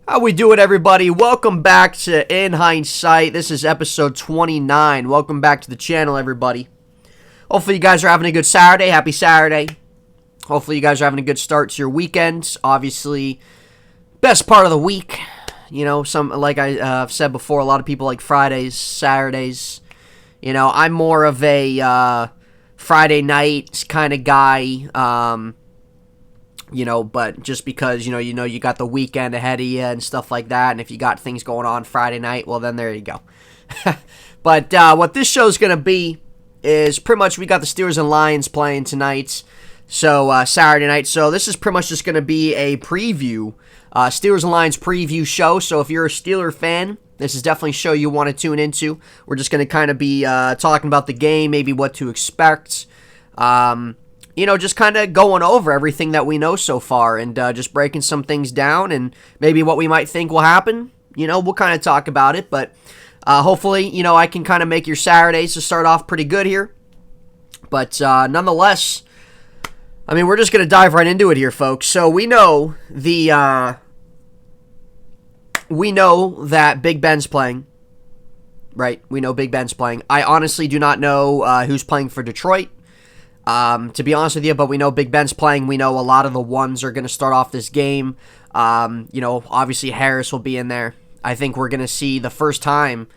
How we doing, everybody? Welcome back to In Hindsight. This is episode 29. Welcome back to the channel, everybody. Hopefully you guys are having a good Saturday. Happy Saturday. Hopefully you guys are having a good start to your weekends. Obviously, best part of the week. You know, like I've said before, a lot of people like Fridays, Saturdays. You know, I'm more of a Friday night kind of guy. But just because, you got the weekend ahead of you and stuff like that, and if you got things going on Friday night, well, then there you go. But what this show's going to be is pretty much we got the Steelers and Lions playing tonight, so Saturday night, so this is pretty much just going to be a preview, Steelers and Lions preview show, so if you're a Steeler fan, this is definitely a show you want to tune into. We're just going to kind of be talking about the game, maybe what to expect, just kind of going over everything that we know so far and just breaking some things down and maybe what we might think will happen. We'll kind of talk about it, but hopefully, I can kind of make your Saturdays to start off pretty good here. But nonetheless, we're just going to dive right into it here, folks. So we know that Big Ben's playing, right? We know Big Ben's playing. I honestly do not know who's playing for Detroit. To be honest with you, but we know Big Ben's playing. We know a lot of the ones are going to start off this game. Obviously Harris will be in there. I think we're going to see the first time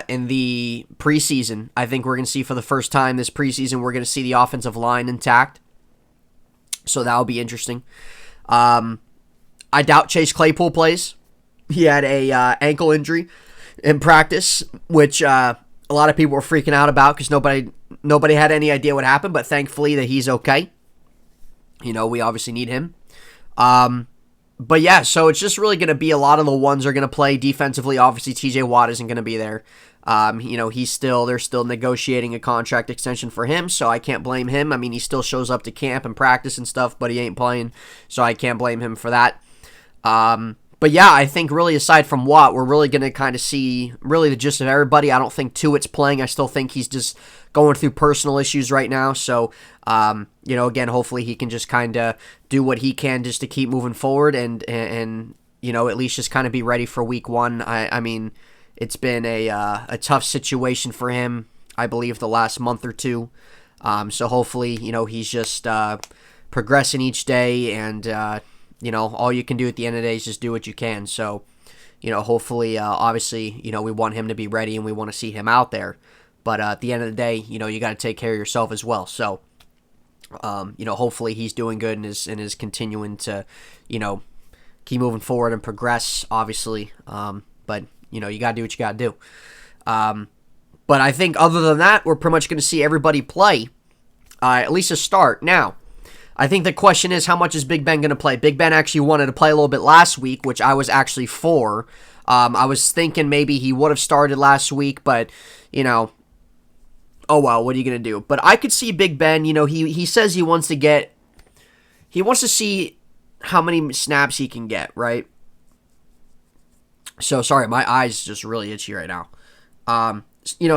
in the preseason. I think we're going to see for the first time this preseason, we're going to see the offensive line intact. So that'll be interesting. I doubt Chase Claypool plays. He had a ankle injury in practice, which a lot of people were freaking out about because nobody had any idea what happened, but thankfully that he's okay. We obviously need him. But yeah, so it's just really going to be a lot of the ones are going to play defensively. Obviously, TJ Watt isn't going to be there. They're still negotiating a contract extension for him, so I can't blame him. He still shows up to camp and practice and stuff, but he ain't playing, so I can't blame him for that. But yeah, I think really aside from Watt, we're really going to kind of see really the gist of everybody. I don't think Tuitt's playing. I still think he's just going through personal issues right now. So, again, hopefully he can just kind of do what he can just to keep moving forward and at least just kind of be ready for week one. It's been a tough situation for him, I believe, the last month or two. So hopefully, he's just progressing each day and, all you can do at the end of the day is just do what you can. So, hopefully, obviously, we want him to be ready and we want to see him out there. But at the end of the day, you got to take care of yourself as well. So, hopefully he's doing good and is continuing to, keep moving forward and progress, obviously. But, you got to do what you got to do. But I think other than that, we're pretty much going to see everybody play, at least a start. Now, I think the question is, how much is Big Ben going to play? Big Ben actually wanted to play a little bit last week, which I was actually for. I was thinking maybe he would have started last week, but, oh well, what are you going to do? But I could see Big Ben, he says he wants to see how many snaps he can get, right? So, sorry, my eyes just really itchy right now.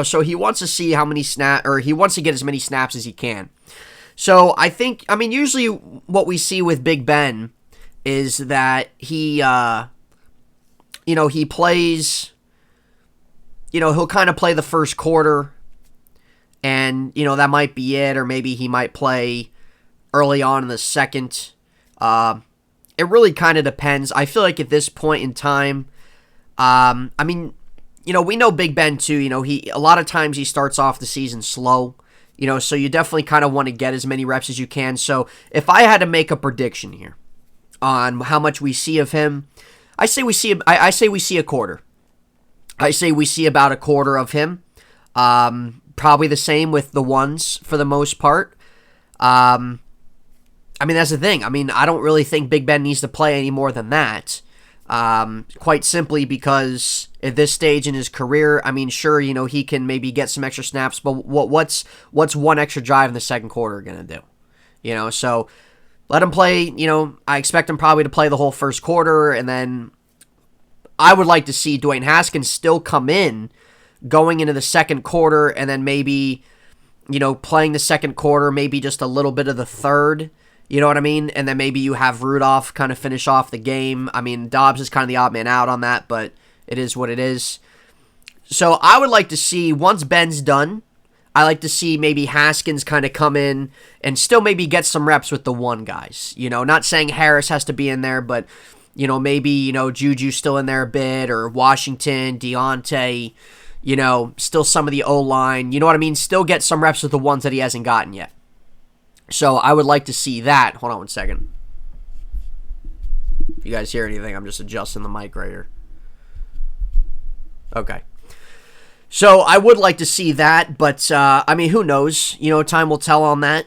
So he wants to see how many he wants to get as many snaps as he can. So I think, usually what we see with Big Ben is that he plays, he'll kind of play the first quarter and, that might be it, or maybe he might play early on in the second. It really kind of depends. I feel like at this point in time, we know Big Ben too, a lot of times he starts off the season slow. So you definitely kind of want to get as many reps as you can. So if I had to make a prediction here on how much we see of him, I say we see a quarter. I say we see about a quarter of him. Probably the same with the ones for the most part. That's the thing. I don't really think Big Ben needs to play any more than that. Quite simply because at this stage in his career, sure, he can maybe get some extra snaps, but what's one extra drive in the second quarter going to do? So let him play, I expect him probably to play the whole first quarter, and then I would like to see Dwayne Haskins still come in going into the second quarter, and then maybe, playing the second quarter, maybe just a little bit of the third, You know what I mean? And then maybe you have Rudolph kind of finish off the game. I mean, Dobbs is kind of the odd man out on that, but it is what it is. So I would like to see, once Ben's done, I like to see maybe Haskins kind of come in and still maybe get some reps with the one guys. You know, not saying Harris has to be in there, but, you know, maybe, you know, Juju's still in there a bit, or Washington, Deontay, you know, still some of the O-line. You know what I mean? Still get some reps with the ones that he hasn't gotten yet. So I would like to see that. Hold on one second. If you guys hear anything, I'm just adjusting the mic right here. Okay. So I would like to see that, but, I mean, who knows? You know, time will tell on that.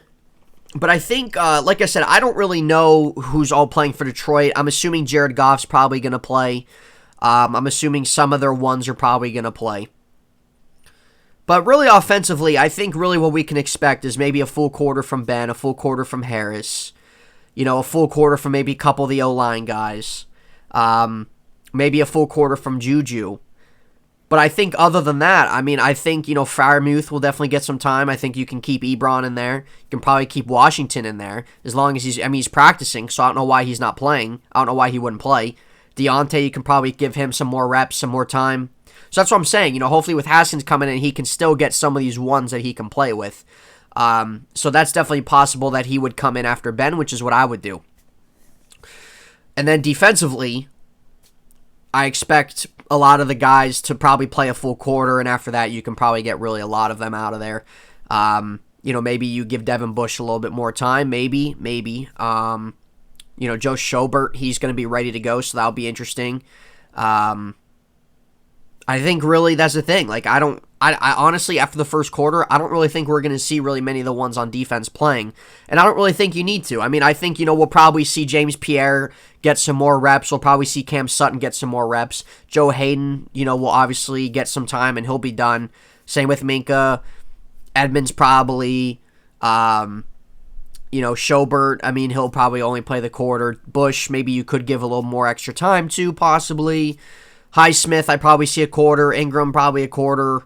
But I think, like I said, I don't really know who's all playing for Detroit. I'm assuming Jared Goff's probably going to play. I'm assuming some of their ones are probably going to play. But really offensively, I think really what we can expect is maybe a full quarter from Ben, a full quarter from Harris, you know, a full quarter from maybe a couple of the O-line guys, maybe a full quarter from Juju. But I think other than that, I mean, I think, you know, Freiermuth will definitely get some time. I think you can keep Ebron in there. You can probably keep Washington in there as long as he's practicing, so I don't know why he's not playing. I don't know why he wouldn't play. Deontay, you can probably give him some more reps, some more time. So that's what I'm saying. You know, hopefully with Haskins coming in, he can still get some of these ones that he can play with. So that's definitely possible that he would come in after Ben, which is what I would do. And then defensively, I expect a lot of the guys to probably play a full quarter, and after that, you can probably get really a lot of them out of there. You know, maybe you give Devin Bush a little bit more time, maybe. You know, Joe Schobert, he's going to be ready to go, so that'll be interesting. I think really that's the thing. Like, I honestly, after the first quarter, I don't really think we're going to see really many of the ones on defense playing. And I don't really think you need to. I mean, I think, you know, we'll probably see James Pierre get some more reps. We'll probably see Cam Sutton get some more reps. Joe Hayden, you know, will obviously get some time and he'll be done. Same with Minka. Edmonds probably. You know, Schobert, I mean, he'll probably only play the quarter. Bush, maybe you could give a little more extra time to, possibly. Highsmith, I probably see a quarter. Ingram, probably a quarter.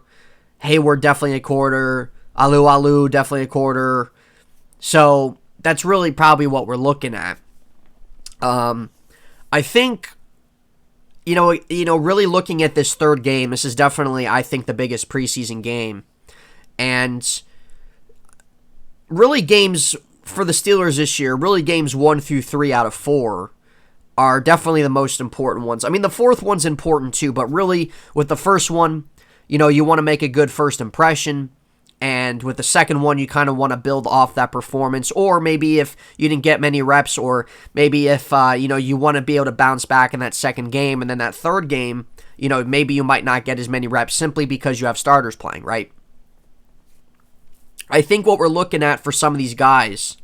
Hayward, definitely a quarter. Alu, definitely a quarter. So that's really probably what we're looking at. I think, you know, really looking at this third game, this is definitely, I think, the biggest preseason game. And really games for the Steelers this year, really games 1 through 3 out of 4 are definitely the most important ones. I mean, the fourth one's important too, but really with the first one, you know, you want to make a good first impression. And with the second one, you kind of want to build off that performance. Or maybe if you didn't get many reps, or maybe if, you know, you want to be able to bounce back in that second game. And then that third game, you know, maybe you might not get as many reps simply because you have starters playing, right? I think what we're looking at for some of these guys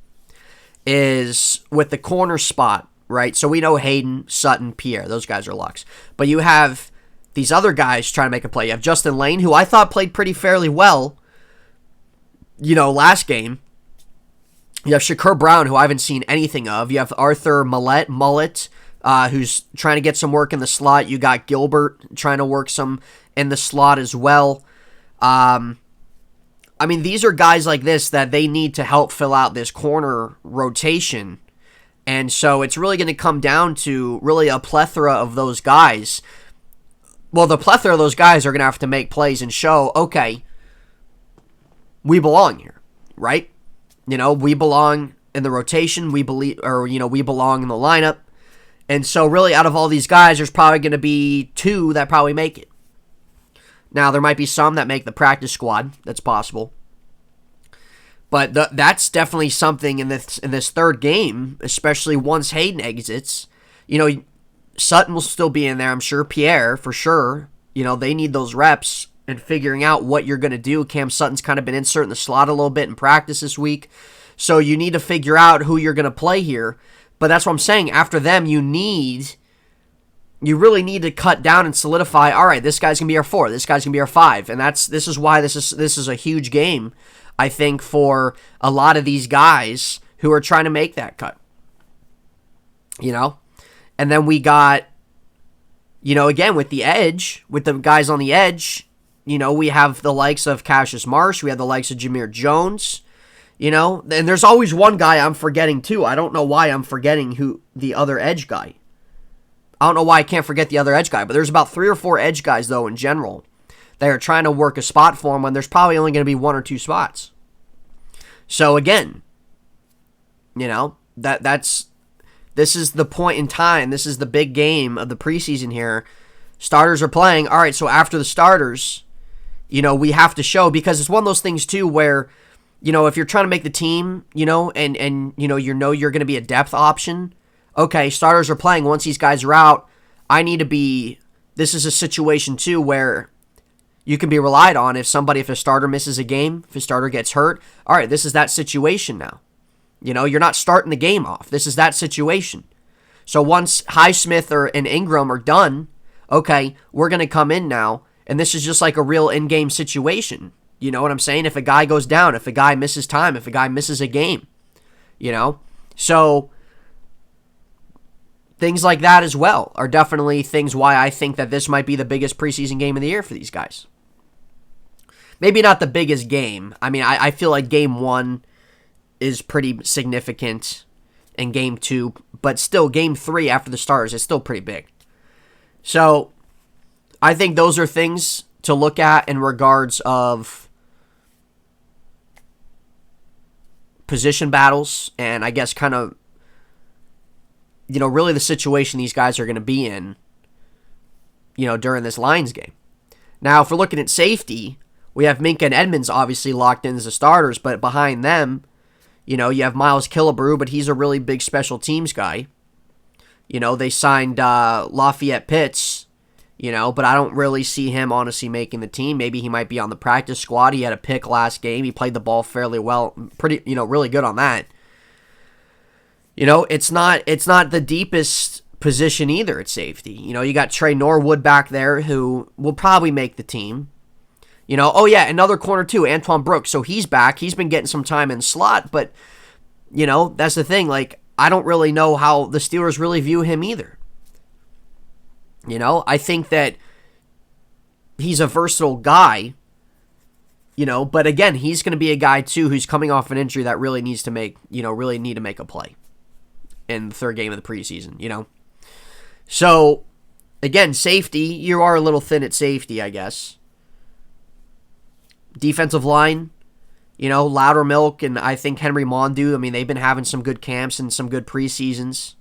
is with the corner spot, right? So we know Hayden, Sutton, Pierre. Those guys are locks. But you have these other guys trying to make a play. You have Justin Lane, who I thought played pretty fairly well, you know, last game. You have Shakur Brown, who I haven't seen anything of. You have Arthur Mullet, who's trying to get some work in the slot. You got Gilbert trying to work some in the slot as well. I mean, these are guys like this that they need to help fill out this corner rotation. And so it's really going to come down to really a plethora of those guys. Well, the plethora of those guys are going to have to make plays and show, okay, we belong here, right? You know, we belong in the rotation, we belong in the lineup. And so really out of all these guys, there's probably going to be 2 that probably make it. Now, there might be some that make the practice squad. That's possible. But that's definitely something in this third game, especially once Hayden exits. You know, Sutton will still be in there, I'm sure. Pierre, for sure. You know, they need those reps and figuring out what you're going to do. Cam Sutton's kind of been inserting the slot a little bit in practice this week. So you need to figure out who you're going to play here. But that's what I'm saying. After them, you really need to cut down and solidify, all right, this guy's going to be our 4. This guy's going to be our 5. And this is why this is a huge game, I think, for a lot of these guys who are trying to make that cut. You know? And then we got, you know, again, with the edge, with the guys on the edge, you know, we have the likes of Cassius Marsh. We have the likes of Jameer Jones. You know, and there's always one guy I'm forgetting too. I don't know why I'm forgetting who the other edge guy. I don't know why I can't forget the other edge guy, but there's about 3 or 4 edge guys though in general that are trying to work a spot for him when there's probably only going to be 1 or 2 spots. So again, you know, this is the point in time. This is the big game of the preseason here. Starters are playing. All right, so after the starters, you know, we have to show, because it's one of those things too where, you know, if you're trying to make the team, you know, and you know you're going to be a depth option. Okay, starters are playing. Once these guys are out, this is a situation too where you can be relied on if a starter misses a game, if a starter gets hurt. All right, this is that situation now. You know, you're not starting the game off. This is that situation. So once Highsmith and Ingram are done, okay, we're going to come in now, and this is just like a real in-game situation. You know what I'm saying? If a guy goes down, if a guy misses time, if a guy misses a game, you know? So things like that as well are definitely things why I think that this might be the biggest preseason game of the year for these guys. Maybe not the biggest game. I mean, I feel like game 1 is pretty significant in game 2, but still game 3 after the starters is still pretty big. So I think those are things to look at in regards of position battles, and I guess kind of, you know, really the situation these guys are going to be in, you know, during this Lions game. Now, if we're looking at safety, we have Minka and Edmonds obviously locked in as the starters, but behind them, you know, you have Miles Killebrew, but he's a really big special teams guy. You know, they signed Lafayette Pitts, you know, but I don't really see him honestly making the team. Maybe he might be on the practice squad. He had a pick last game. He played the ball fairly well, pretty, you know, really good on that. You know, it's not the deepest position either at safety. You know, you got Trey Norwood back there who will probably make the team. You know, oh yeah, another corner too, Antoine Brooks. So he's back. He's been getting some time in slot, but, you know, that's the thing. Like, I don't really know how the Steelers really view him either. You know, I think that he's a versatile guy, you know, but again, he's going to be a guy too who's coming off an injury that really needs to make, you know, really need to make a play in the third game of the preseason, you know. So, again, safety, you are a little thin at safety, I guess. Defensive line, you know, Loudermilk and I think Henry Mondu, I mean, they've been having some good camps and some good preseasons.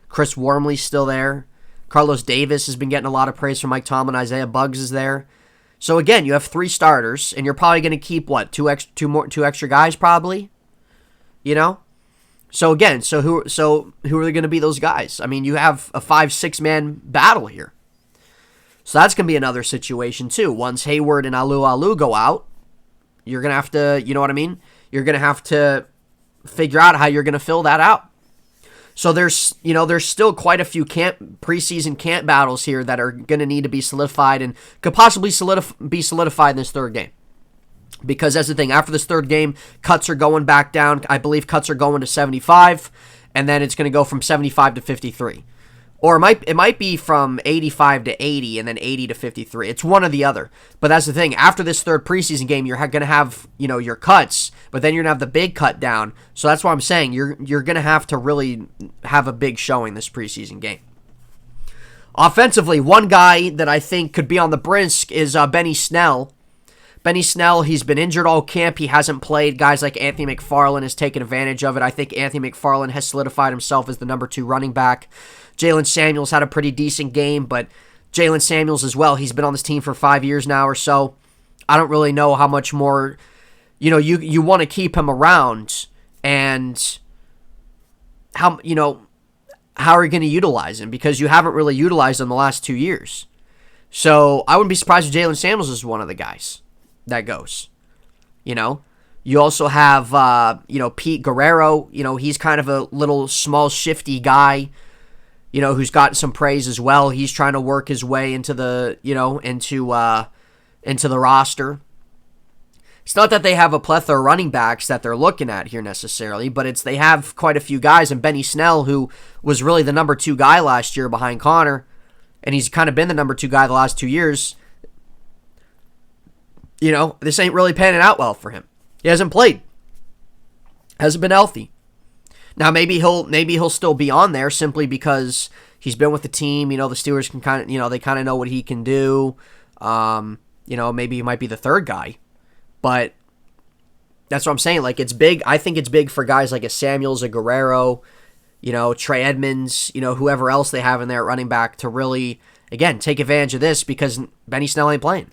Chris Wormley's still there. Carlos Davis has been getting a lot of praise from Mike Tomlin. Isaiah Buggs is there. So again, you have 3 starters, and you're probably going to keep what, two extra guys probably, you know. So again, who are going to be those guys? I mean, you have a 5-6 man battle here. So that's going to be another situation too. Once Hayward and Alu go out, you're going to have to, you know what I mean? You're going to have to figure out how you're going to fill that out. So there's still quite a few preseason camp battles here that are going to need to be solidified and could possibly be solidified in this third game. Because that's the thing, after this third game, cuts are going back down. I believe cuts are going to 75, and then it's going to go from 75 to 53. Or it might be from 85 to 80 and then 80 to 53. It's one or the other. But that's the thing. After this third preseason game, you're going to have, you know, your cuts, but then you're going to have the big cut down. So that's why I'm saying you're going to have to really have a big showing this preseason game. Offensively, one guy that I think could be on the brisk is Benny Snell. Benny Snell, he's been injured all camp. He hasn't played. Guys like Anthony McFarland has taken advantage of it. I think Anthony McFarland has solidified himself as the number 2 running back. Jalen Samuels had a pretty decent game, but Jalen Samuels as well, he's been on this team for 5 years now or so. I don't really know how much more, you know, you want to keep him around, and how, you know, how are you going to utilize him? Because you haven't really utilized him the last 2 years. So I wouldn't be surprised if Jalen Samuels is one of the guys that goes. You know, you also have, you know, Pete Guerrero. You know, he's kind of a little small, shifty guy, you know, who's gotten some praise as well. He's trying to work his way into the, you know, into the roster. It's not that they have a plethora of running backs that they're looking at here necessarily, but they have quite a few guys. And Benny Snell, who was really the number 2 guy last year behind Connor, and he's kind of been the number 2 guy the last 2 years. You know, this ain't really panning out well for him. He hasn't played. Hasn't been healthy. Now maybe he'll still be on there simply because he's been with the team. The Steelers can kind of they kind of know what he can do. Maybe he might be the third guy, but that's what I'm saying. Like, it's big. I think it's big for guys like a Samuels, a Guerrero, Trey Edmonds, whoever else they have in there at running back to really, again, take advantage of this because Benny Snell ain't playing.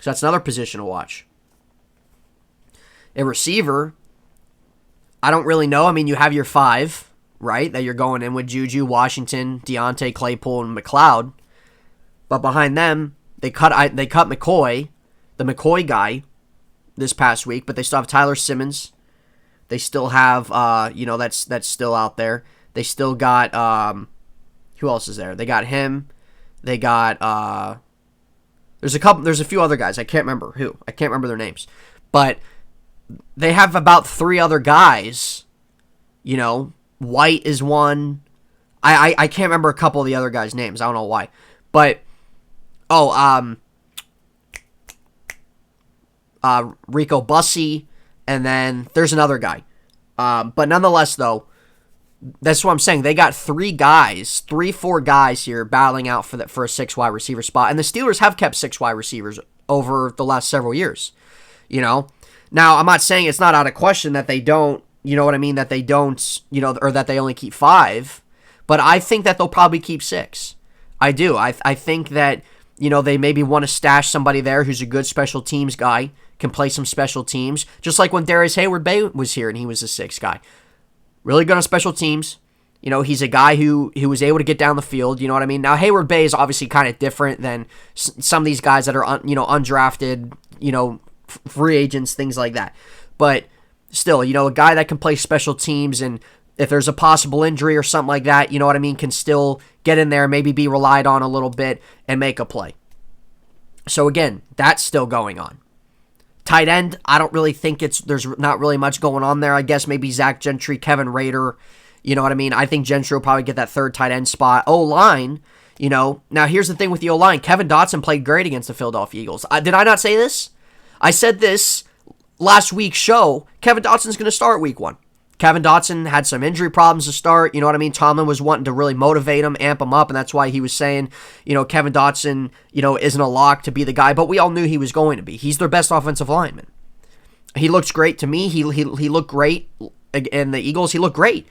So that's another position to watch. A receiver, I don't really know. I mean, you have your 5, right, that you're going in with Juju, Washington, Deontay, Claypool, and McLeod. But behind them, they cut McCoy, the McCoy guy, this past week. But they still have Tyler Simmons. They still have, that's still out there. They still got, who else is there? They got him. They got, there's a few other guys. I can't remember who. I can't remember their names. But they have about 3 other guys. White is one. I can't remember a couple of the other guys' names. I don't know why. But, Rico Bussey, and then there's another guy. But nonetheless, though, that's what I'm saying. They got 4 guys here battling out for a 6 wide receiver spot. And the Steelers have kept 6 wide receivers over the last several years. Now, I'm not saying it's not out of question that they don't, that they don't, or that they only keep 5. But I think that they'll probably keep 6. I do. I think that, they maybe want to stash somebody there who's a good special teams guy, can play some special teams, just like when Darius Hayward-Bay was here and he was a 6 guy. Really good on special teams. He's a guy who was able to get down the field, you know what I mean? Now, Hayward-Bay is obviously kind of different than some of these guys that are, undrafted, free agents, things like that. But still, a guy that can play special teams, and if there's a possible injury or something like that, you know what I mean, can still get in there, maybe be relied on a little bit and make a play. So again, that's still going on. Tight end, I don't really think there's not really much going on there. I guess maybe Zach Gentry, Kevin Rader, you know what I mean? I think Gentry will probably get that 3rd tight end spot. O-line, now here's the thing with the O-line. Kevin Dotson played great against the Philadelphia Eagles. Did I not say this? I said this last week's show. Kevin Dotson's going to start week 1. Kevin Dotson had some injury problems to start. You know what I mean? Tomlin was wanting to really motivate him, amp him up, and that's why he was saying, Kevin Dotson, isn't a lock to be the guy, but we all knew he was going to be. He's their best offensive lineman. He looks great to me. He looked great in the Eagles. He looked great.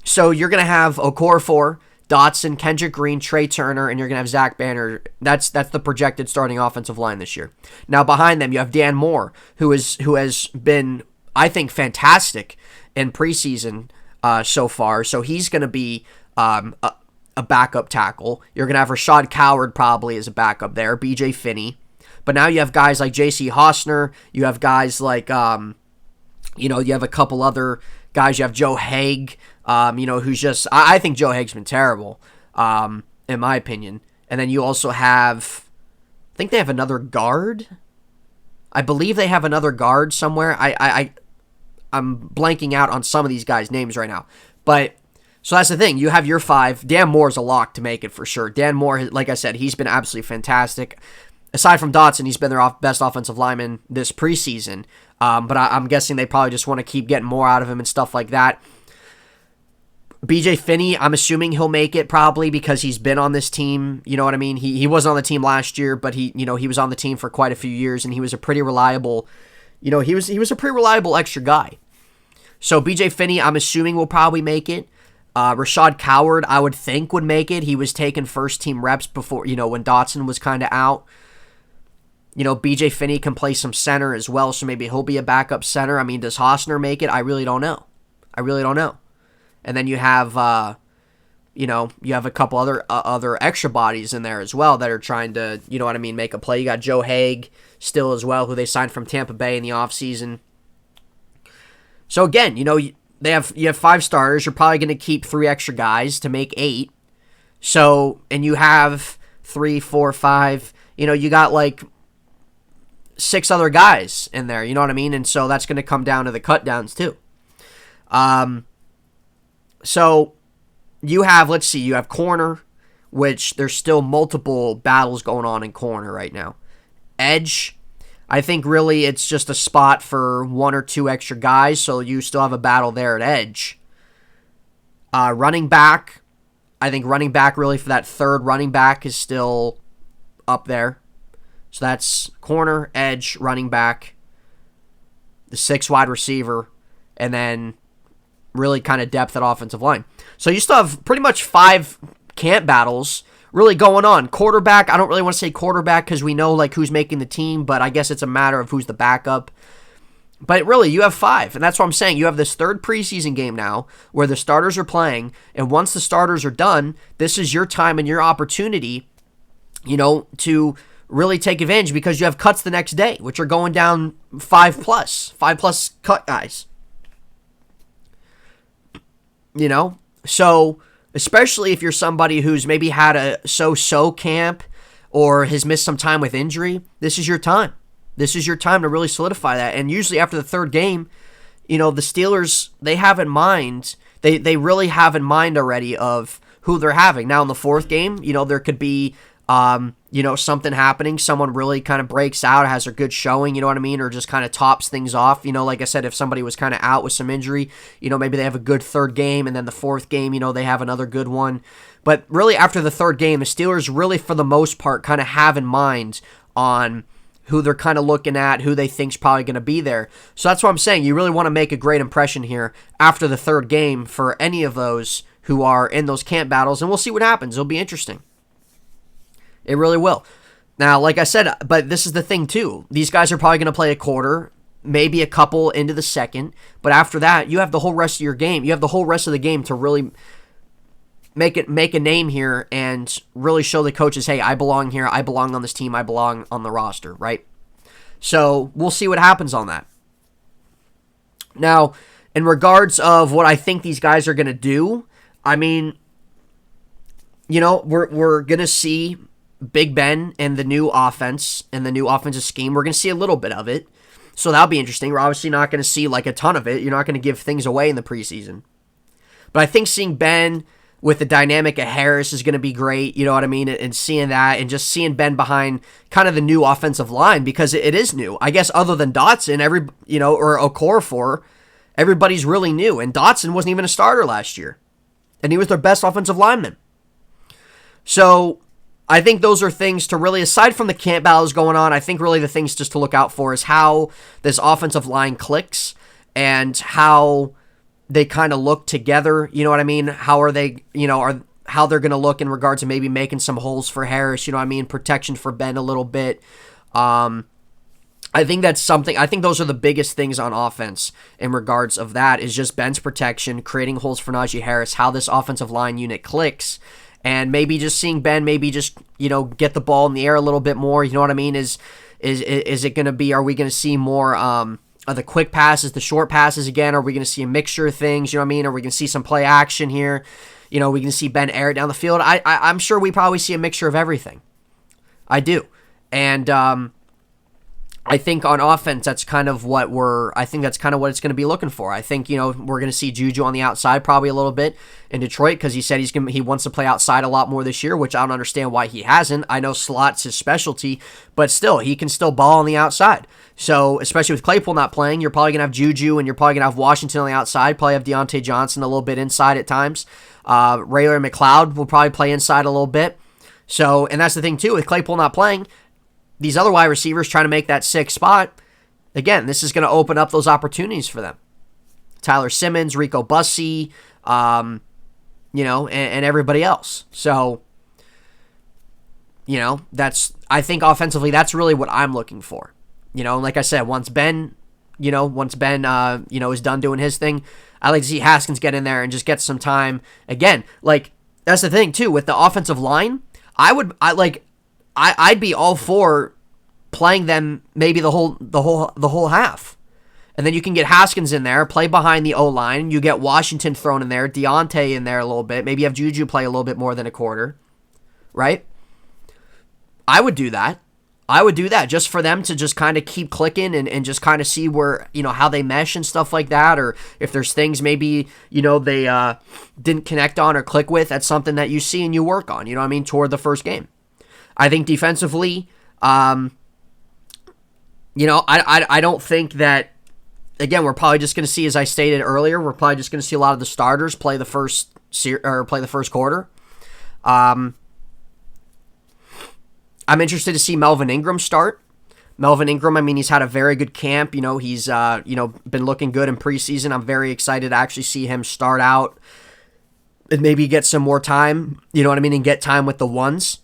So you're going to have Okorafor, Dotson, Kendrick Green, Trey Turner, and you're going to have Zach Banner. That's the projected starting offensive line this year. Now behind them, you have Dan Moore, who has been, I think, fantastic in preseason so far. So he's going to be a backup tackle. You're going to have Rashad Coward probably as a backup there, B.J. Finney. But now you have guys like J.C. Hosner. You have guys like, you have a couple other guys. You have Joe Haig, who's just, I think Joe Haig's been terrible, in my opinion. And then you also have, I think they have another guard. I believe they have another guard somewhere. I'm blanking out on some of these guys' names right now. But, so that's the thing. You have your 5. Dan Moore's a lock to make it for sure. Dan Moore, like I said, he's been absolutely fantastic. Aside from Dotson, he's been their best offensive lineman this preseason. But I'm guessing they probably just want to keep getting more out of him and stuff like that. BJ Finney, I'm assuming he'll make it probably because he's been on this team. You know what I mean? He wasn't on the team last year, but he was on the team for quite a few years, and he was a pretty reliable, he was a pretty reliable extra guy. So BJ Finney, I'm assuming will probably make it. Rashad Coward, I would think would make it. He was taking first team reps before, when Dotson was kind of out. BJ Finney can play some center as well, so maybe he'll be a backup center. I mean, does Hosner make it? I really don't know. And then you have, you have a couple other extra bodies in there as well that are trying to, make a play. You got Joe Haig still as well, who they signed from Tampa Bay in the offseason. So again, you have 5 starters. You're probably going to keep 3 extra guys to make 8. So, and you have 3, 4, 5. You got like 6 other guys in there. You know what I mean? And so that's going to come down to the cut downs too. So you have, you have corner, which there's still multiple battles going on in corner right now. Edge, I think really it's just a spot for one or two extra guys, so you still have a battle there at edge. Running back, I think running back really for that third running back is still up there. So that's corner, edge, running back, the 6 wide receiver, and then really kind of depth at offensive line. So you still have pretty much 5 camp battles really going on. Quarterback, I don't really want to say quarterback because we know like who's making the team, but I guess it's a matter of who's the backup. But really, you have 5, and that's what I'm saying. You have this third preseason game now where the starters are playing, and once the starters are done, this is your time and your opportunity, to really take advantage because you have cuts the next day, which are going down 5+ cut guys. So especially if you're somebody who's maybe had a so-so camp or has missed some time with injury, this is your time. This is your time to really solidify that. And usually after the third game, the Steelers, they have in mind, they really have in mind already of who they're having. Now in the fourth game, there could be, something happening. Someone really kind of breaks out, has a good showing, you know what I mean? Or just kind of tops things off. Like I said, if somebody was kind of out with some injury, maybe they have a good third game, and then the fourth game, they have another good one. But really after the third game, the Steelers really, for the most part, kind of have in mind on who they're kind of looking at, who they think's probably going to be there. So that's what I'm saying. You really want to make a great impression here after the third game for any of those who are in those camp battles, and we'll see what happens. It'll be interesting. It really will. Now, like I said, but this is the thing too. These guys are probably going to play a quarter, maybe a couple into the second, but after that, you have the whole rest of your game. You have the whole rest of the game to really make a name here and really show the coaches, hey, I belong here, I belong on this team, I belong on the roster, right? So we'll see what happens on that. Now, in regards of what I think these guys are going to do, I mean, we're going to see Big Ben and the new offense and the new offensive scheme. We're going to see a little bit of it. So that'll be interesting. We're obviously not going to see like a ton of it. You're not going to give things away in the preseason. But I think seeing Ben with the dynamic of Harris is going to be great, you know what I mean? And seeing that and just seeing Ben behind kind of the new offensive line because it is new. I guess other than Dotson, or Okorafor, everybody's really new. And Dotson wasn't even a starter last year. And he was their best offensive lineman. So I think those are things to really, aside from the camp battles going on, I think really the things just to look out for is how this offensive line clicks and how they kind of look together, you know what I mean? How are they, how they're going to look in regards to maybe making some holes for Harris, you know what I mean? Protection for Ben a little bit. I think that's something, I think those are the biggest things on offense in regards of that is just Ben's protection, creating holes for Najee Harris, how this offensive line unit clicks, and maybe just seeing Ben maybe just, get the ball in the air a little bit more, you know what I mean? Is it going to be, are we going to see more, the quick passes, the short passes again? Are we going to see a mixture of things? You know what I mean? Are we going to see some play action here? We can see Ben air it down the field. I'm sure we probably see a mixture of everything. I do. And I think on offense, that's kind of what it's going to be looking for. I think, we're going to see Juju on the outside probably a little bit in Detroit because he said he wants to play outside a lot more this year, which I don't understand why he hasn't. I know slot's his specialty, but still, he can still ball on the outside. So, especially with Claypool not playing, you're probably going to have Juju and you're probably going to have Washington on the outside, probably have Deontay Johnson a little bit inside at times. Raylor and McLeod will probably play inside a little bit. So, and that's the thing too, with Claypool not playing, these other wide receivers trying to make that 6th spot, again, this is going to open up those opportunities for them. Tyler Simmons, Rico Bussey, and everybody else. So, I think offensively, that's really what I'm looking for. Like I said, once Ben is done doing his thing, I like to see Haskins get in there and just get some time. Again, like, that's the thing, too, with the offensive line, I'd be all for playing them maybe the whole half. And then you can get Haskins in there, play behind the O-line. You get Washington thrown in there, Deontay in there a little bit. Maybe you have Juju play a little bit more than a quarter, right? I would do that. Just for them to just kind of keep clicking and just kind of see where, how they mesh and stuff like that. Or if there's things maybe, they didn't connect on or click with, that's something that you see and you work on, toward the first game. I think defensively, I don't think that. Again, we're probably just going to see, as I stated earlier, we're probably just going to see a lot of the starters play the first quarter. I'm interested to see Melvin Ingram start. Melvin Ingram, I mean, he's had a very good camp. He's been looking good in preseason. I'm very excited to actually see him start out and maybe get some more time. You know what I mean, and get time with the ones.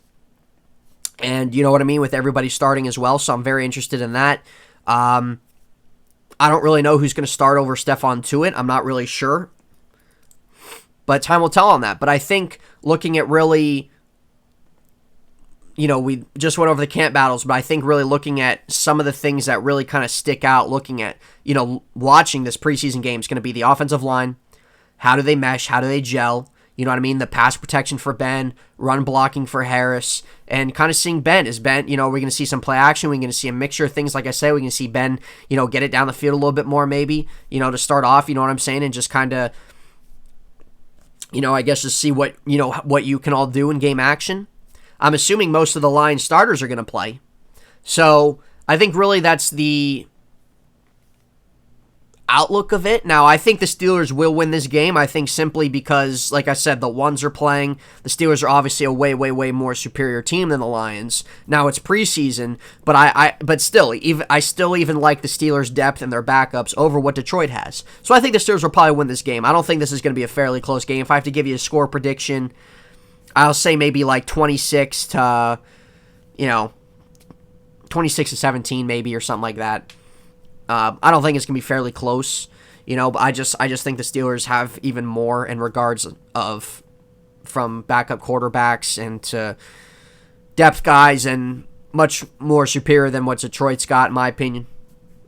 And you know what I mean, with everybody starting as well. So I'm very interested in that. I don't really know who's going to start over Stephon Tuitt. I'm not really sure. But time will tell on that. But I think looking at really, we just went over the camp battles, but I think really looking at some of the things that really kind of stick out, looking at, watching this preseason game is going to be the offensive line. How do they mesh? How do they gel? You know what I mean? The pass protection for Ben, run blocking for Harris, and kind of seeing Ben. Is Ben, we're going to see some play action. We're going to see a mixture of things. Like I said, we're going to see Ben, get it down the field a little bit more maybe, to start off, you know what I'm saying? And just kind of, I guess just see what you can all do in game action. I'm assuming most of the line starters are going to play. So I think really that's the outlook of it. Now, I think the Steelers will win this game. I think simply because, like I said, the ones are playing. The Steelers are obviously a way, way, way more superior team than the Lions. Now it's preseason, but I still even like the Steelers' depth and their backups over what Detroit has. So I think the Steelers will probably win this game. I don't think this is going to be a fairly close game. If I have to give you a score prediction, I'll say maybe like 26 to 17 maybe, or something like that. I don't think it's going to be fairly close, but I just think the Steelers have even more in regards of from backup quarterbacks and to depth guys, and much more superior than what Detroit's got, in my opinion.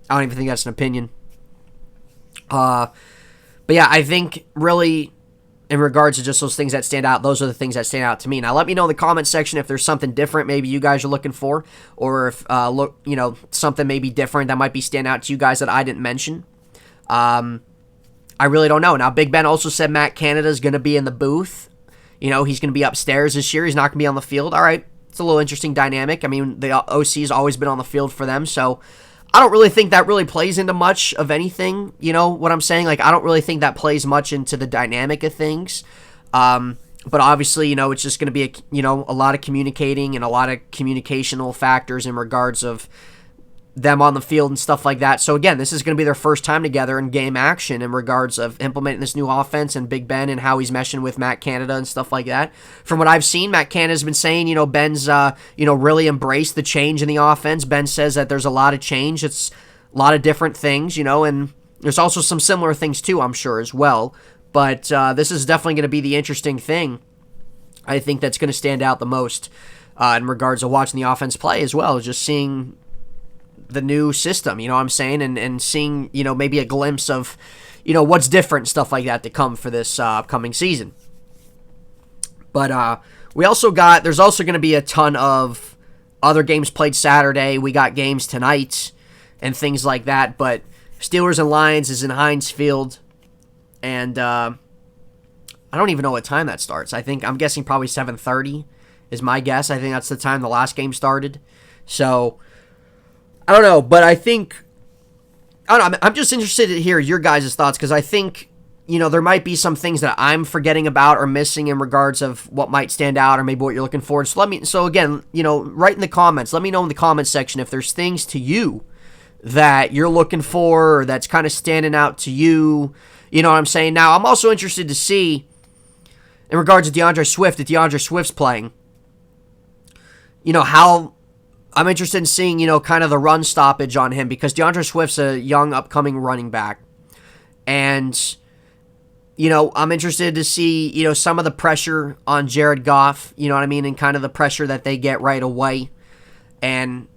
I don't even think that's an opinion. But yeah, I think really in regards to just those things that stand out, those are the things that stand out to me. Now, let me know in the comment section if there's something different maybe you guys are looking for, or if something maybe different that might be standing out to you guys that I didn't mention. I really don't know. Now, Big Ben also said Matt Canada is going to be in the booth. He's going to be upstairs this year. He's not going to be on the field. All right, it's a little interesting dynamic. I mean, the OC has always been on the field for them, so I don't really think that really plays into much of anything, what I'm saying? Like, I don't really think that plays much into the dynamic of things. But obviously, it's just going to be, a lot of communicating and a lot of communicational factors in regards of them on the field and stuff like that. So again, this is going to be their first time together in game action in regards of implementing this new offense and Big Ben and how he's meshing with Matt Canada and stuff like that. From what I've seen, Matt Canada's been saying, Ben's, really embraced the change in the offense. Ben says that there's a lot of change. It's a lot of different things, and there's also some similar things too, I'm sure, as well. But this is definitely going to be the interesting thing, I think, that's going to stand out the most in regards to watching the offense play as well, just seeing the new system, you know what I'm saying, and seeing, maybe a glimpse of, what's different, stuff like that to come for this upcoming season. But there's also going to be a ton of other games played Saturday. We got games tonight and things like that, but Steelers and Lions is in Heintz Field, and I don't even know what time that starts. I'm guessing probably 7:30 is my guess. I think that's the time the last game started. So I don't know, but I'm just interested to hear your guys' thoughts, because I think, there might be some things that I'm forgetting about or missing in regards of what might stand out or maybe what you're looking for. So again, write in the comments. Let me know in the comments section if there's things to you that you're looking for or that's kind of standing out to you. You know what I'm saying? Now, I'm also interested to see, in regards to DeAndre Swift, if DeAndre Swift's playing, how I'm interested in seeing, kind of the run stoppage on him, because DeAndre Swift's a young, upcoming running back. And, I'm interested to see, some of the pressure on Jared Goff, you know what I mean, and kind of the pressure that they get right away. And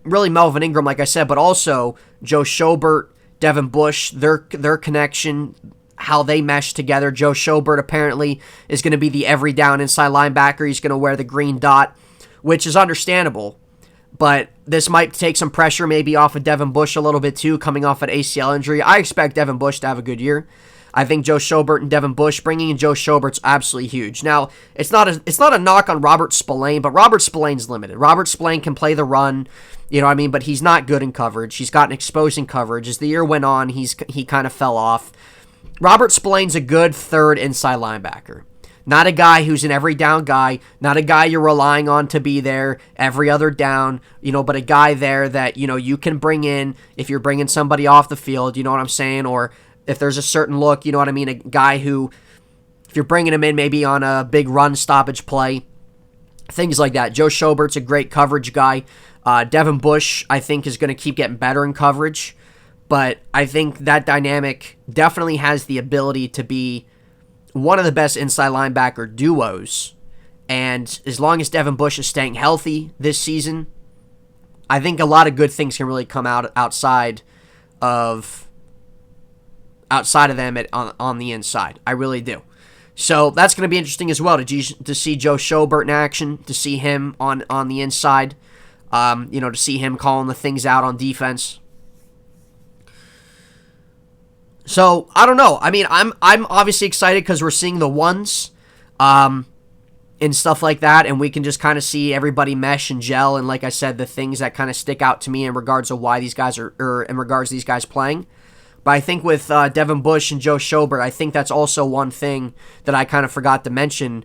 really Melvin Ingram, like I said, but also Joe Schobert, Devin Bush, their connection, how they mesh together. Joe Schobert apparently is going to be the every down inside linebacker. He's going to wear the green dot, which is understandable, but this might take some pressure maybe off of Devin Bush a little bit too, coming off an ACL injury. I expect Devin Bush to have a good year. I think Joe Schobert and Devin Bush, bringing in Joe Schobert's absolutely huge. Now, it's not a knock on Robert Spillane, but Robert Spillane's limited. Robert Spillane can play the run, you know what I mean, but he's not good in coverage. He's gotten exposed in coverage. As the year went on, he kind of fell off. Robert Spillane's a good third inside linebacker. Not a guy who's an every down guy, not a guy you're relying on to be there every other down, but a guy there that, you can bring in if you're bringing somebody off the field, you know what I'm saying? Or if there's a certain look, you know what I mean? A guy who, if you're bringing him in maybe on a big run stoppage play, things like that. Joe Schobert's a great coverage guy. Devin Bush, I think, is going to keep getting better in coverage. But I think that dynamic definitely has the ability to be one of the best inside linebacker duos. And as long as Devin Bush is staying healthy this season, I think a lot of good things can really come out outside of them on the inside. I really do. So that's going to be interesting as well to see Joe Schobert in action, to see him on the inside, to see him calling the things out on defense. So, I don't know. I mean, I'm obviously excited because we're seeing the ones and stuff like that, and we can just kind of see everybody mesh and gel, and like I said, the things that kind of stick out to me in regards to why these guys or in regards to these guys playing. But I think with Devin Bush and Joe Schobert, I think that's also one thing that I kind of forgot to mention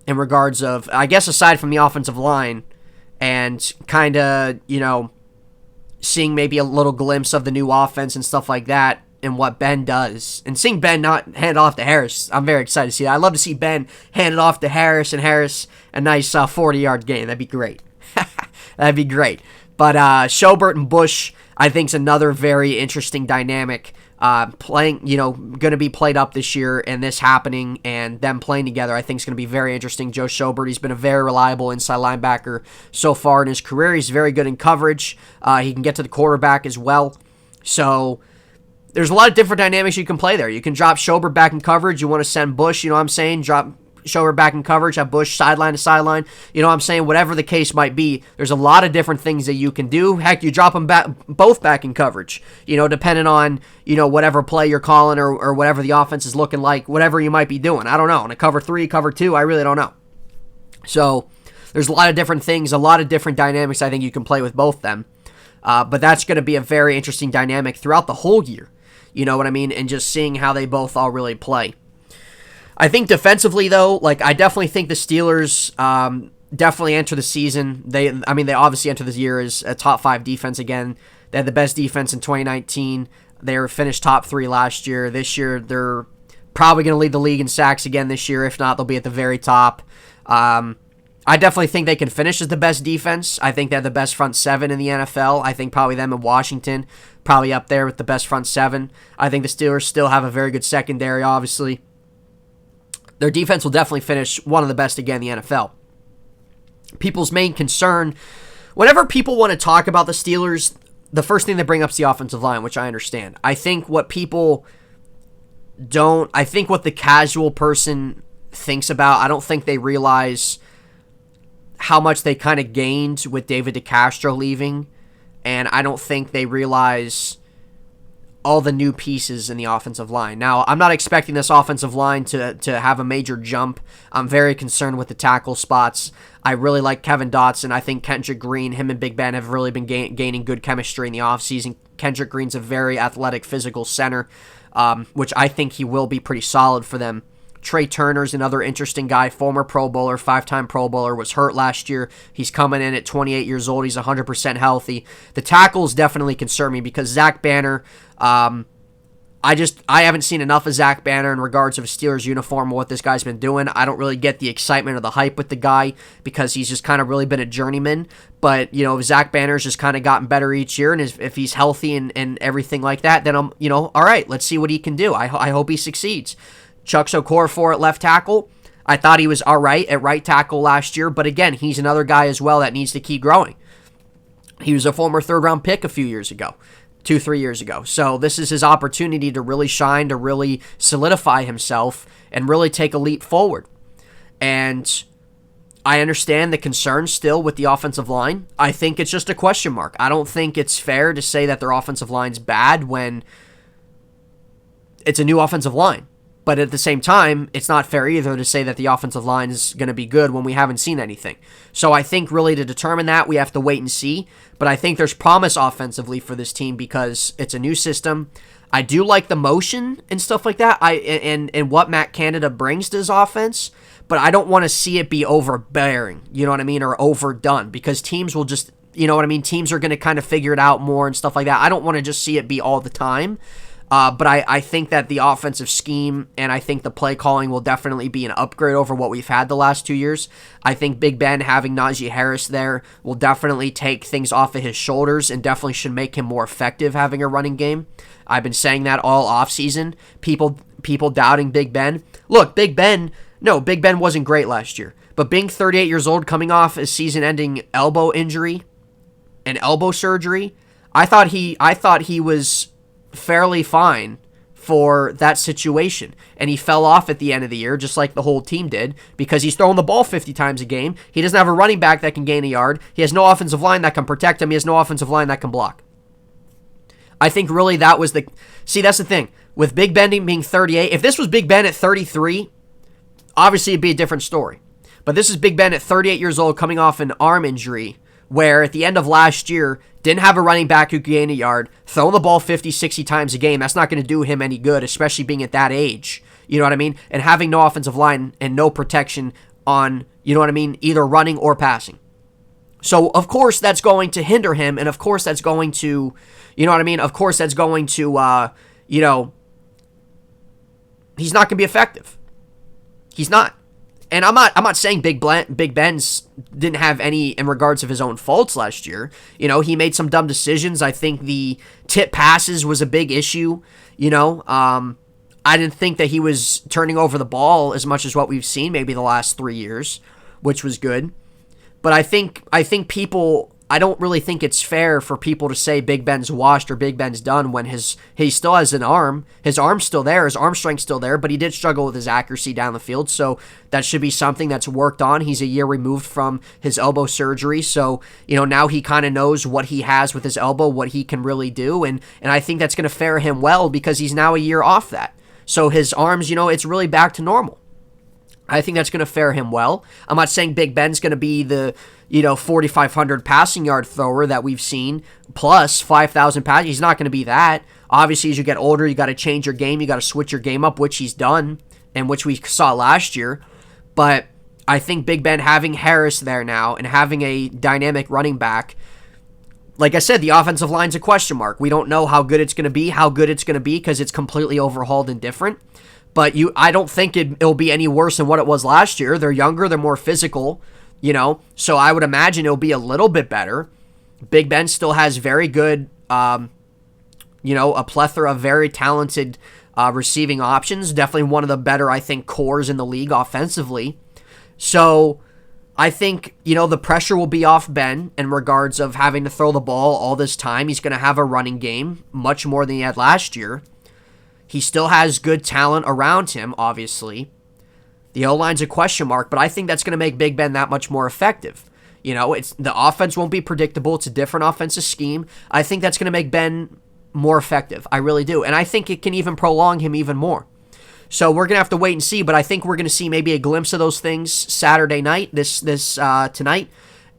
in regards of, I guess aside from the offensive line and kind of, seeing maybe a little glimpse of the new offense and stuff like that, and what Ben does. And seeing Ben not hand it off to Harris, I'm very excited to see that. I'd love to see Ben hand it off to Harris, and Harris a nice 40-yard gain. That'd be great. That'd be great. But Schobert and Bush, I think, is another very interesting dynamic playing, going to be played up this year, and this happening and them playing together, I think is going to be very interesting. Joe Schobert, he's been a very reliable inside linebacker so far in his career. He's very good in coverage. He can get to the quarterback as well. So there's a lot of different dynamics you can play there. You can drop Schobert back in coverage. You want to send Bush, drop Schobert back in coverage, have Bush sideline to sideline. Whatever the case might be, there's a lot of different things that you can do. Heck, you drop them both back in coverage, depending on, whatever play you're calling or whatever the offense is looking like, whatever you might be doing. I don't know. In a cover 3, cover 2, I really don't know. So there's a lot of different things, a lot of different dynamics I think you can play with both them. But that's going to be a very interesting dynamic throughout the whole year. You know what I mean? And just seeing how they both all really play. I think defensively, though, I definitely think the Steelers definitely enter the season. They obviously enter the year as a top 5 defense again. They had the best defense in 2019. They were finished top 3 last year. This year, they're probably going to lead the league in sacks again this year. If not, they'll be at the very top. I definitely think they can finish as the best defense. I think they have the best front 7 in the NFL. I think probably them and Washington, probably up there with the best front 7. I think the Steelers still have a very good secondary, obviously. Their defense will definitely finish one of the best again in the NFL. People's main concern, whenever people want to talk about the Steelers, the first thing they bring up is the offensive line, which I understand. I think what the casual person thinks about, I don't think they realize how much they kind of gained with David DeCastro leaving, and I don't think they realize all the new pieces in the offensive line. Now, I'm not expecting this offensive line to have a major jump. I'm very concerned with the tackle spots. I really like Kevin Dotson. I think Kendrick Green, him and Big Ben have really been gaining good chemistry in the offseason. Kendrick Green's a very athletic, physical center, which I think he will be pretty solid for them. Trey Turner's another interesting guy, former Pro Bowler, 5-time Pro Bowler, was hurt last year. He's coming in at 28 years old. He's 100% healthy. The tackles definitely concern me because Zach Banner, I haven't seen enough of Zach Banner in regards of a Steelers uniform and what this guy's been doing. I don't really get the excitement or the hype with the guy because he's just kind of really been a journeyman. But, Zach Banner's just kind of gotten better each year, and if he's healthy and everything like that, then I'm, all right, let's see what he can do. I hope he succeeds. Chuck Okorafor at left tackle. I thought he was all right at right tackle last year, but again, he's another guy as well that needs to keep growing. He was a former third-round pick a few years ago, 2-3 years ago. So this is his opportunity to really shine, to really solidify himself, and really take a leap forward. And I understand the concern still with the offensive line. I think it's just a question mark. I don't think it's fair to say that their offensive line's bad when it's a new offensive line. But at the same time, it's not fair either to say that the offensive line is going to be good when we haven't seen anything. So I think really to determine that, we have to wait and see. But I think there's promise offensively for this team because it's a new system. I do like the motion and stuff like that. And what Matt Canada brings to his offense, but I don't want to see it be overbearing, you know what I mean, or overdone, because teams will just, you know what I mean, teams are going to kind of figure it out more and stuff like that. I don't want to just see it be all the time. But I think that the offensive scheme and I think the play calling will definitely be an upgrade over what we've had the last 2 years. I think Big Ben having Najee Harris there will definitely take things off of his shoulders and definitely should make him more effective having a running game. I've been saying that all offseason. People doubting Big Ben. Look, Big Ben wasn't great last year. But being 38 years old, coming off a season-ending elbow injury and elbow surgery, I thought he was fairly fine for that situation, and he fell off at the end of the year just like the whole team did because he's throwing the ball 50 times a game. He doesn't have a running back that can gain a yard. He has no offensive line that can protect him. He has no offensive line that can block. I think really that was that's the thing with Big Ben being 38. If this was Big Ben at 33, obviously it'd be a different story, but this is Big Ben at 38 years old coming off an arm injury where at the end of last year, didn't have a running back who could gain a yard, throwing the ball 50, 60 times a game. That's not going to do him any good, especially being at that age. You know what I mean? And having no offensive line and no protection on, you know what I mean, either running or passing. So, of course, that's going to hinder him, and of course that's going to, you know what I mean? Of course that's going to, he's not going to be effective. He's not. And I'm not saying Big Ben's didn't have any in regards of his own faults last year. You know, he made some dumb decisions. I think the tip passes was a big issue. You know, I didn't think that he was turning over the ball as much as what we've seen maybe the last 3 years, which was good. But I think people, I don't really think it's fair for people to say Big Ben's washed or Big Ben's done when he still has an arm. His arm's still there. His arm strength's still there, but he did struggle with his accuracy down the field. So that should be something that's worked on. He's a year removed from his elbow surgery. So, you know, now he kind of knows what he has with his elbow, what he can really do. And I think that's going to fare him well because he's now a year off that. So his arms, you know, it's really back to normal. I think that's going to fare him well. I'm not saying Big Ben's going to be the, 4,500 passing yard thrower that we've seen, plus 5,000 passing. He's not going to be that. Obviously, as you get older, you got to change your game. You got to switch your game up, which he's done, and which we saw last year. But I think Big Ben having Harris there now and having a dynamic running back, like I said, the offensive line's a question mark. We don't know how good it's going to be because it's completely overhauled and different. But I don't think it'll be any worse than what it was last year. They're younger, they're more physical, so I would imagine it'll be a little bit better. Big Ben still has very good, a plethora of very talented receiving options. Definitely one of the better, I think, cores in the league offensively. So I think, the pressure will be off Ben in regards of having to throw the ball all this time. He's going to have a running game, much more than he had last year. He still has good talent around him, obviously. The O-line's a question mark, but I think that's going to make Big Ben that much more effective. The offense won't be predictable. It's a different offensive scheme. I think that's going to make Ben more effective. I really do. And I think it can even prolong him even more. So we're going to have to wait and see, but I think we're going to see maybe a glimpse of those things Saturday night, tonight,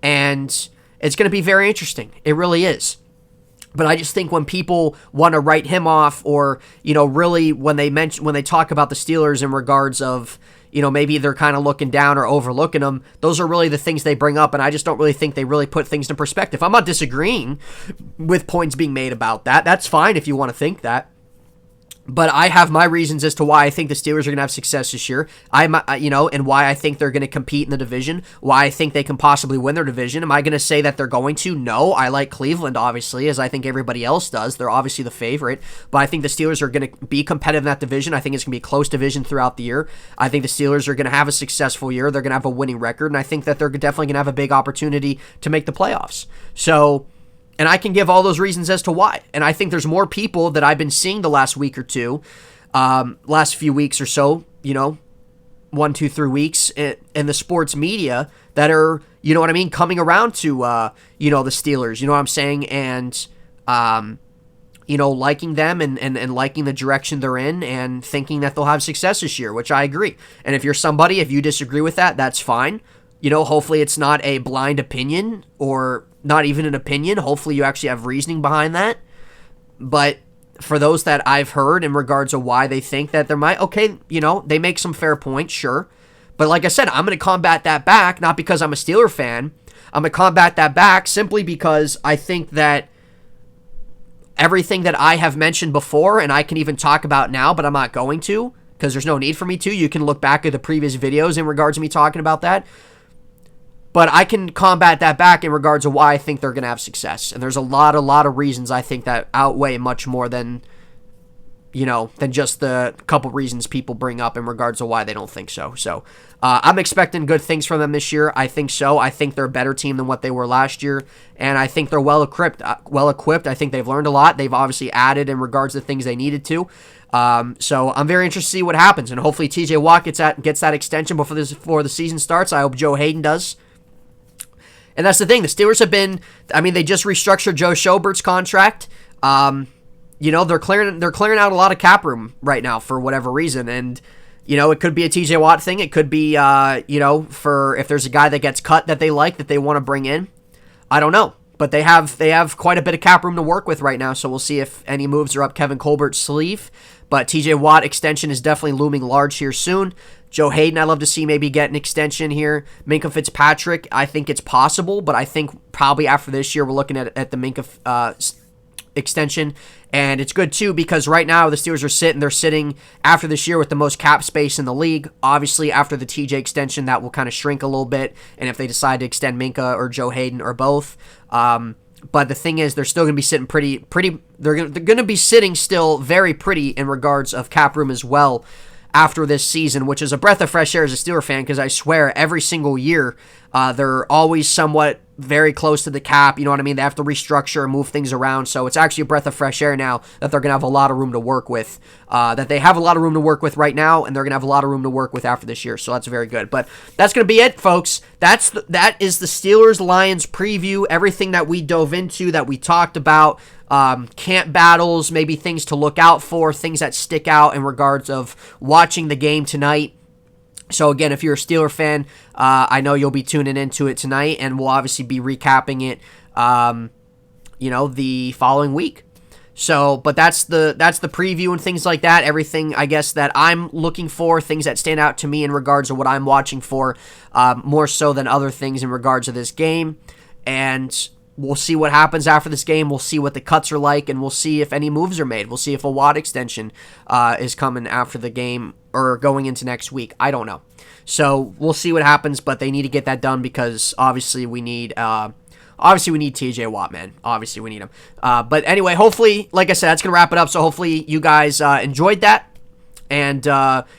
and it's going to be very interesting. It really is. But I just think when people want to write him off or, really when they talk about the Steelers in regards of, maybe they're kind of looking down or overlooking them, those are really the things they bring up, and I just don't really think they really put things in perspective. I'm not disagreeing with points being made about that. That's fine if you want to think that. But I have my reasons as to why I think the Steelers are going to have success this year. And why I think they're going to compete in the division. Why I think they can possibly win their division. Am I going to say that they're going to? No. I like Cleveland, obviously, as I think everybody else does. They're obviously the favorite. But I think the Steelers are going to be competitive in that division. I think it's going to be a close division throughout the year. I think the Steelers are going to have a successful year. They're going to have a winning record. And I think that they're definitely going to have a big opportunity to make the playoffs. So, and I can give all those reasons as to why. And I think there's more people that I've been seeing the last week or two, last few weeks or so, 1, 2, 3 weeks in the sports media that are, coming around to, the Steelers, you know what I'm saying? And, liking them and liking the direction they're in and thinking that they'll have success this year, which I agree. And if you disagree with that, that's fine. Hopefully it's not a blind opinion or not even an opinion. Hopefully you actually have reasoning behind that. But for those that I've heard in regards to why they think that there might, okay, they make some fair points, sure. But like I said, I'm going to combat that back, not because I'm a Steeler fan. I'm going to combat that back simply because I think that everything that I have mentioned before, and I can even talk about now, but I'm not going to, because there's no need for me to. You can look back at the previous videos in regards to me talking about that. But I can combat that back in regards to why I think they're going to have success. And there's a lot of reasons I think that outweigh much more than just the couple reasons people bring up in regards to why they don't think so. So I'm expecting good things from them this year. I think so. I think they're a better team than what they were last year. And I think they're well equipped. I think they've learned a lot. They've obviously added in regards to things they needed to. So I'm very interested to see what happens. And hopefully TJ Watt gets that extension before the season starts. I hope Joe Hayden does. And that's the thing. The Steelers they just restructured Joe Schobert's contract. They're clearing out a lot of cap room right now for whatever reason. And, it could be a TJ Watt thing. It could be, for if there's a guy that gets cut that they like, that they want to bring in. I don't know. But they have quite a bit of cap room to work with right now. So we'll see if any moves are up Kevin Colbert's sleeve. But TJ Watt extension is definitely looming large here soon. Joe Hayden, I'd love to see maybe get an extension here. Minkah Fitzpatrick, I think it's possible, but I think probably after this year we're looking at the Minkah extension. And it's good too because right now the Steelers they're sitting after this year with the most cap space in the league. Obviously after the TJ extension that will kind of shrink a little bit, and if they decide to extend Minkah or Joe Hayden or both. But the thing is, they're still going to be sitting pretty. They're going to be sitting still very pretty in regards of cap room as well after this season, which is a breath of fresh air as a Steeler fan because I swear every single year they're always somewhat very close to the cap. You know what I mean? They have to restructure and move things around. So it's actually a breath of fresh air now that they're going to have a lot of room to work with. That they have a lot of room to work with right now, and they're going to have a lot of room to work with after this year. So that's very good. But that's going to be it, folks. That is the Steelers-Lions preview. Everything that we dove into, that we talked about. Camp battles, maybe things to look out for, things that stick out in regards of watching the game tonight. So again, if you're a Steeler fan, I know you'll be tuning into it tonight, and we'll obviously be recapping it, the following week. So, but that's the preview and things like that. Everything, I guess, that I'm looking for, things that stand out to me in regards to what I'm watching for, more so than other things in regards to this game. And we'll see what happens after this game. We'll see what the cuts are like, and we'll see if any moves are made. We'll see if a Watt extension is coming after the game or going into next week. I don't know. So we'll see what happens, but they need to get that done because obviously we need TJ Watt, man. Obviously we need him. But anyway, hopefully, like I said, that's going to wrap it up. So hopefully you guys enjoyed that. And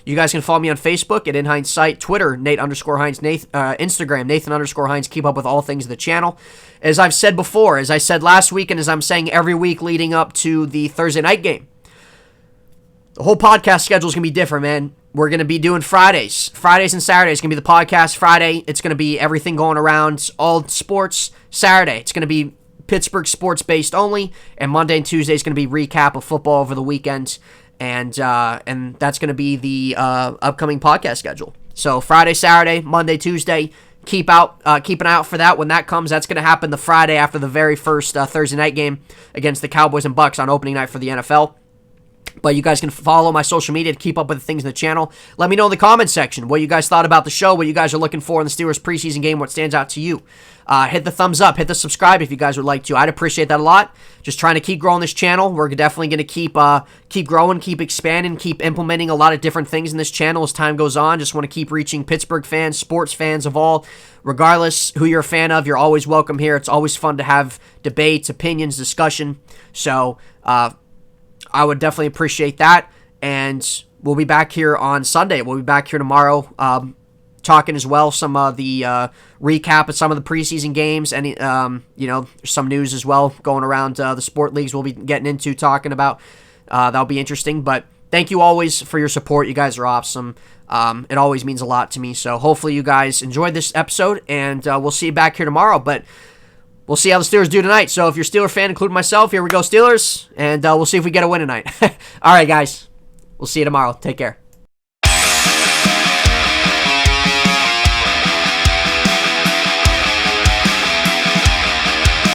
you guys can follow me on Facebook at Heintz site, Twitter, Nate_Heintz, Instagram, Nathan_Heintz. Keep up with all things of the channel. As I've said before, as I said last week, and as I'm saying every week leading up to the Thursday night game, the whole podcast schedule is going to be different, man. We're going to be doing Fridays. Fridays and Saturdays. It's going to be the podcast Friday. It's going to be everything going around, all sports. Saturday, it's going to be Pittsburgh sports based only. And Monday and Tuesday is going to be recap of football over the weekend. And that's going to be the upcoming podcast schedule. So Friday, Saturday, Monday, Tuesday. Keep an eye out for that when that comes. That's going to happen the Friday after the very first Thursday night game against the Cowboys and Bucks on opening night for the NFL. But you guys can follow my social media to keep up with the things in the channel. Let me know in the comments section what you guys thought about the show, what you guys are looking for in the Steelers preseason game, what stands out to you. Hit the thumbs up, hit the subscribe if you guys would like to. I'd appreciate that a lot. Just trying to keep growing this channel. We're definitely going to keep growing, keep expanding, keep implementing a lot of different things in this channel as time goes on. Just want to keep reaching Pittsburgh fans, sports fans of all. Regardless who you're a fan of, you're always welcome here. It's always fun to have debates, opinions, discussion. So, I would definitely appreciate that, and we'll be back here on Sunday. We'll be back here tomorrow talking as well some of the recap of some of the preseason games, and some news as well going around the sport leagues we'll be getting into, talking about. That'll be interesting, but thank you always for your support. You guys are awesome. It always means a lot to me, so hopefully you guys enjoyed this episode, and we'll see you back here tomorrow, but we'll see how the Steelers do tonight. So if you're a Steeler fan, including myself, here we go, Steelers. And we'll see if we get a win tonight. All right, guys. We'll see you tomorrow. Take care.